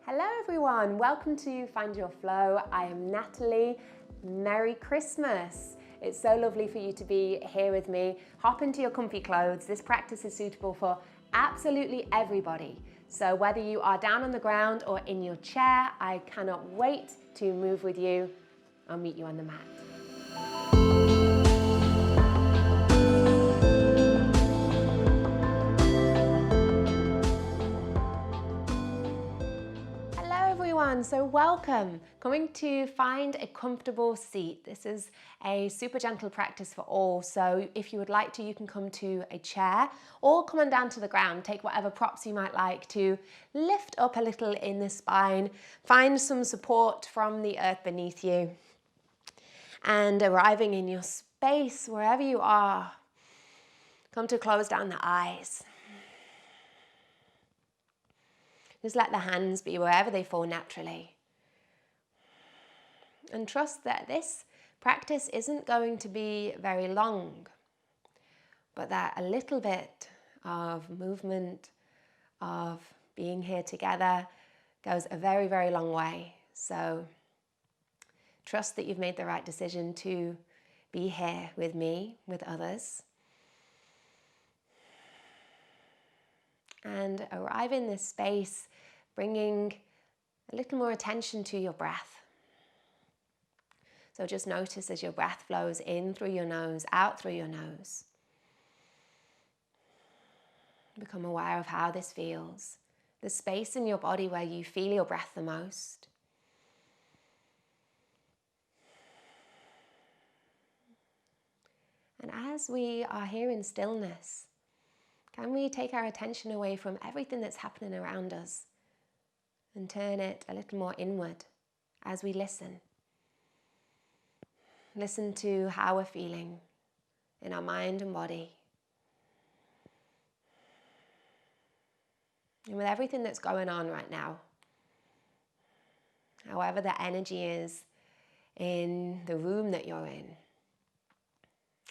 Hello everyone, welcome to Find Your Flow. I am Natalie. Merry Christmas. It's so lovely for you to be here with me. Hop into your comfy clothes. This practice is suitable for absolutely everybody. So whether you are down on the ground or in your chair, I cannot wait to move with you. I'll meet you on the mat. So welcome, coming to find a comfortable seat. This is a super gentle practice for all. So if you would like to, you can come to a chair or come on down to the ground. Take whatever props you might like to lift up a little in the spine. Find some support from the earth beneath you. And arriving in your space, wherever you are, come to close down the eyes. Just let the hands be wherever they fall naturally. And trust that this practice isn't going to be very long, but that a little bit of movement, of being here together goes a very, very long way. So trust that you've made the right decision to be here with me, with others. And arrive in this space, bringing a little more attention to your breath. So just notice as your breath flows in through your nose, out through your nose. Become aware of how this feels. The space in your body where you feel your breath the most. And as we are here in stillness, can we take our attention away from everything that's happening around us and turn it a little more inward as we listen? Listen to how we're feeling in our mind and body. And with everything that's going on right now, however the energy is in the room that you're in,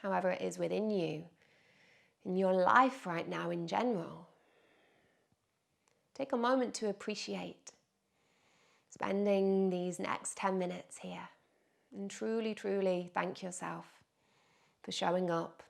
however it is within you, in your life right now in general, take a moment to appreciate spending these next 10 minutes here and truly, truly thank yourself for showing up,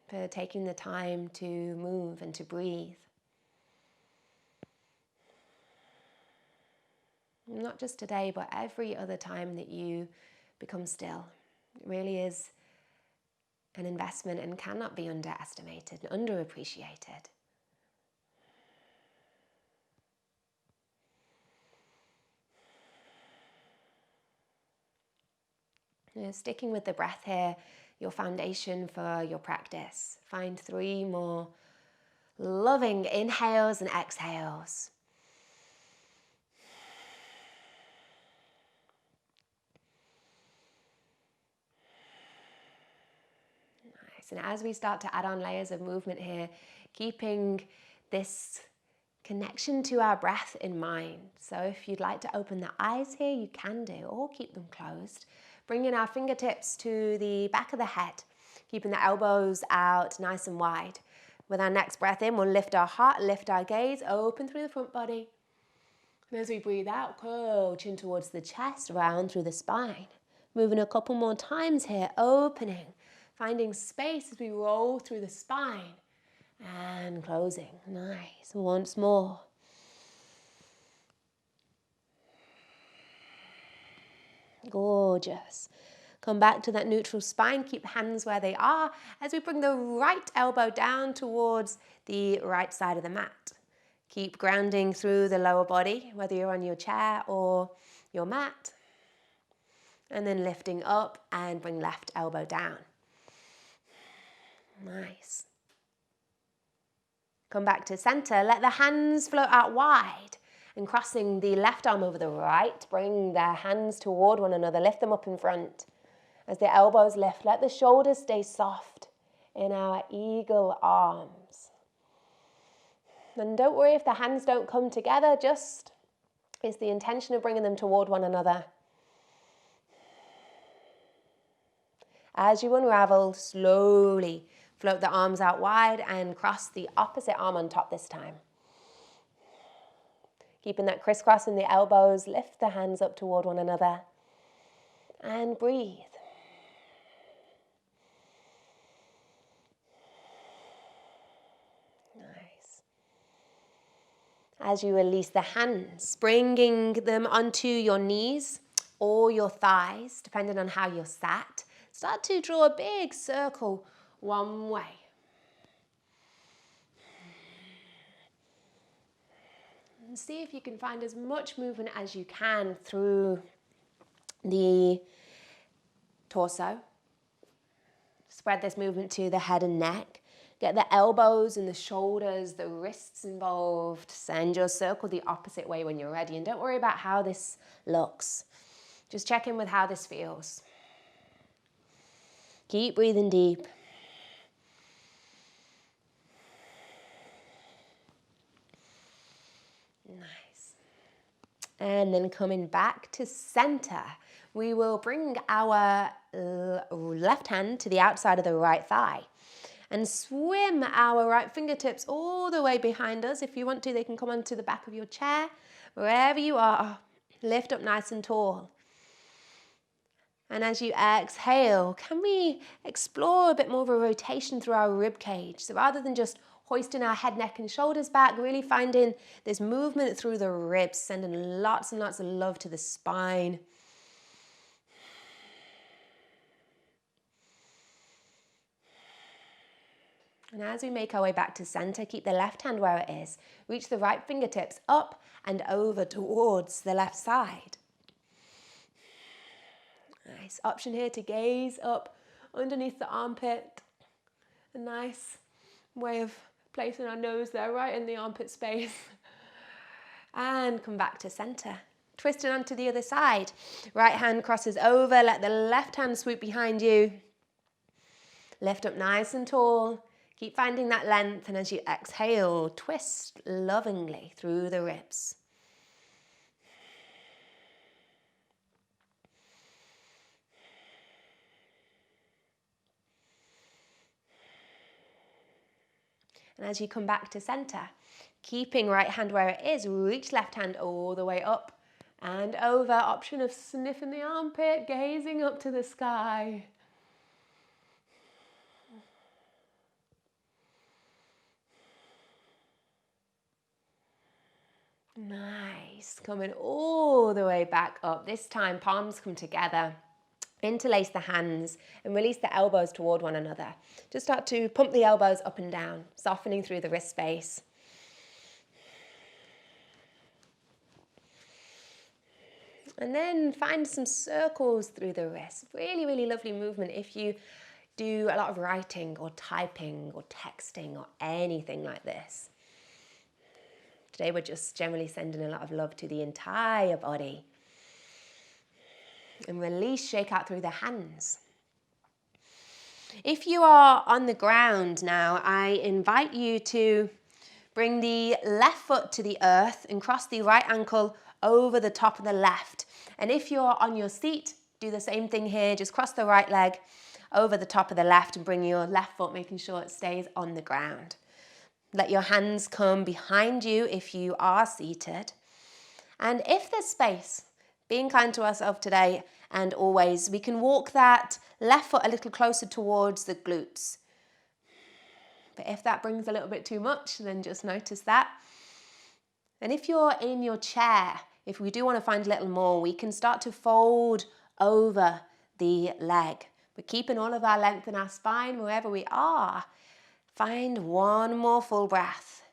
for taking the time to move and to breathe. Not just today, but every other time that you become still. It really is an investment and cannot be underestimated and underappreciated. Sticking with the breath here, your foundation for your practice. Find 3 more loving inhales and exhales. Nice. And as we start to add on layers of movement here, keeping this connection to our breath in mind. So if you'd like to open the eyes here, you can do, or keep them closed. Bringing our fingertips to the back of the head, keeping the elbows out nice and wide. With our next breath in, we'll lift our heart, lift our gaze, open through the front body. And as we breathe out, curl chin towards the chest, round through the spine. Moving a couple more times here, opening, finding space as we roll through the spine. And closing. Nice. Once more. Gorgeous. Come back to that neutral spine. Keep hands where they are as we bring the right elbow down towards the right side of the mat. Keep grounding through the lower body, whether you're on your chair or your mat. And then lifting up and bring left elbow down. Nice. Come back to center. Let the hands float out wide. And crossing the left arm over the right, bring the hands toward one another. Lift them up in front. As the elbows lift, let the shoulders stay soft in our eagle arms. And don't worry if the hands don't come together, just it's the intention of bringing them toward one another. As you unravel, slowly float the arms out wide and cross the opposite arm on top this time. Keeping that crisscross in the elbows, lift the hands up toward one another and breathe. Nice. As you release the hands, bringing them onto your knees or your thighs, depending on how you're sat, start to draw a big circle one way. And see if you can find as much movement as you can through the torso. Spread this movement to the head and neck. Get the elbows and the shoulders, the wrists involved. Send your circle the opposite way when you're ready. And don't worry about how this looks. Just check in with how this feels. Keep breathing deep. Nice. And then coming back to center, we will bring our left hand to the outside of the right thigh and swim our right fingertips all the way behind us. If you want to, they can come onto the back of your chair. Wherever you are, lift up nice and tall. And as you exhale, can we explore a bit more of a rotation through our rib cage? So rather than just hoisting our head, neck and shoulders back, really finding this movement through the ribs, sending lots and lots of love to the spine. And as we make our way back to center, keep the left hand where it is. Reach the right fingertips up and over towards the left side. Nice option here to gaze up underneath the armpit. A nice way of placing our nose there, right in the armpit space. And come back to center. Twist it onto the other side. Right hand crosses over, let the left hand swoop behind you. Lift up nice and tall. Keep finding that length, and as you exhale, twist lovingly through the ribs. And as you come back to center, keeping right hand where it is, reach left hand all the way up and over. Option of sniffing the armpit, gazing up to the sky. Nice, coming all the way back up. This time palms come together. Interlace the hands and release the elbows toward one another. Just start to pump the elbows up and down, softening through the wrist space. And then find some circles through the wrists. Really, really lovely movement if you do a lot of writing or typing or texting or anything like this. Today we're just generally sending a lot of love to the entire body. And release, shake out through the hands. If you are on the ground now, I invite you to bring the left foot to the earth and cross the right ankle over the top of the left. And if you're on your seat, do the same thing here. Just cross the right leg over the top of the left and bring your left foot, making sure it stays on the ground. Let your hands come behind you if you are seated. And if there's space, being kind to ourselves today and always, we can walk that left foot a little closer towards the glutes. But if that brings a little bit too much, then just notice that. And if you're in your chair, if we do want to find a little more, we can start to fold over the leg. But keeping all of our length in our spine wherever we are. Find one more full breath.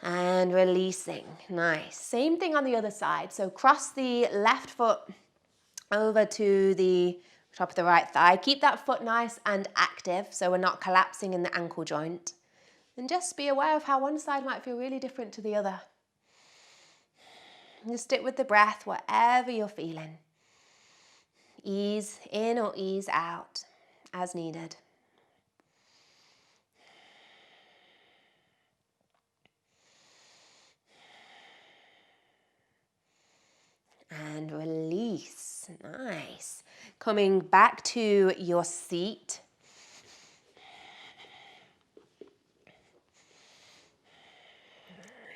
And releasing. Nice. Same thing on the other side. So cross the left foot over to the top of the right thigh. Keep that foot nice and active so we're not collapsing in the ankle joint. And just be aware of how one side might feel really different to the other. And just stick with the breath, whatever you're feeling. Ease in or ease out as needed. And release. Nice. Coming back to your seat.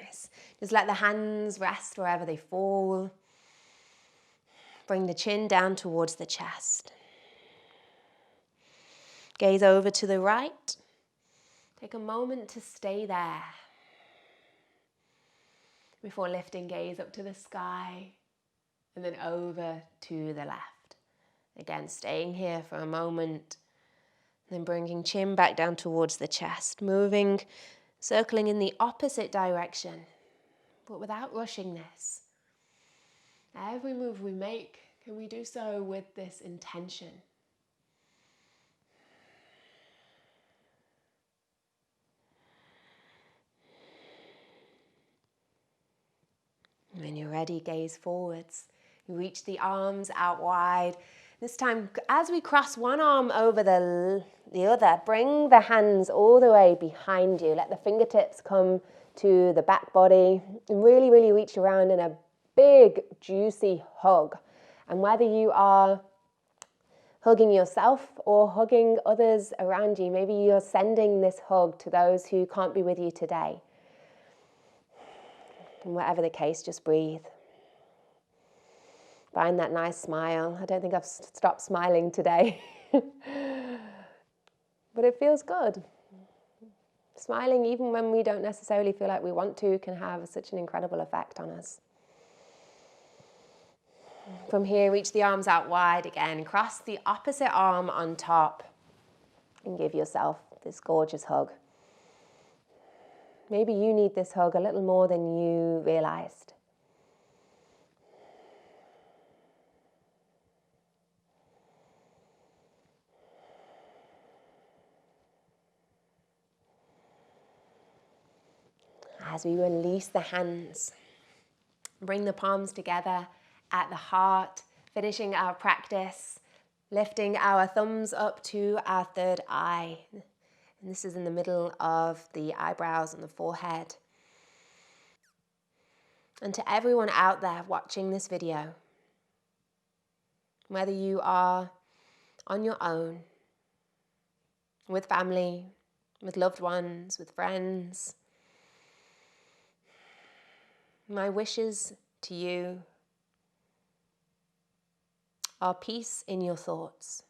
Nice. Just let the hands rest wherever they fall. Bring the chin down towards the chest. Gaze over to the right. Take a moment to stay there before lifting gaze up to the sky and then over to the left. Again, staying here for a moment, then bringing chin back down towards the chest, moving, circling in the opposite direction, but without rushing this. Every move we make, can we do so with this intention? When you're ready, gaze forwards. You reach the arms out wide. This time, as we cross one arm over the other, bring the hands all the way behind you. Let the fingertips come to the back body and really, really reach around in a big, juicy hug. And whether you are hugging yourself or hugging others around you, maybe you're sending this hug to those who can't be with you today. And whatever the case, just breathe. Find that nice smile. I don't think I've stopped smiling today. But it feels good. Smiling, even when we don't necessarily feel like we want to, can have such an incredible effect on us. From here, reach the arms out wide again. Cross the opposite arm on top and give yourself this gorgeous hug. Maybe you need this hug a little more than you realized. As we release the hands, bring the palms together at the heart, finishing our practice, lifting our thumbs up to our third eye. And this is in the middle of the eyebrows and the forehead. And to everyone out there watching this video, whether you are on your own, with family, with loved ones, with friends, my wishes to you are peace in your thoughts.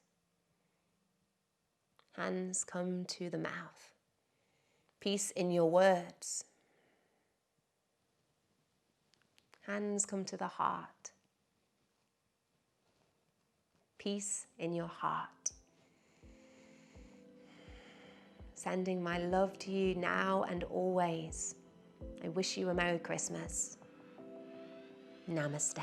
Hands come to the mouth. Peace in your words. Hands come to the heart. Peace in your heart. Sending my love to you now and always. I wish you a Merry Christmas. Namaste.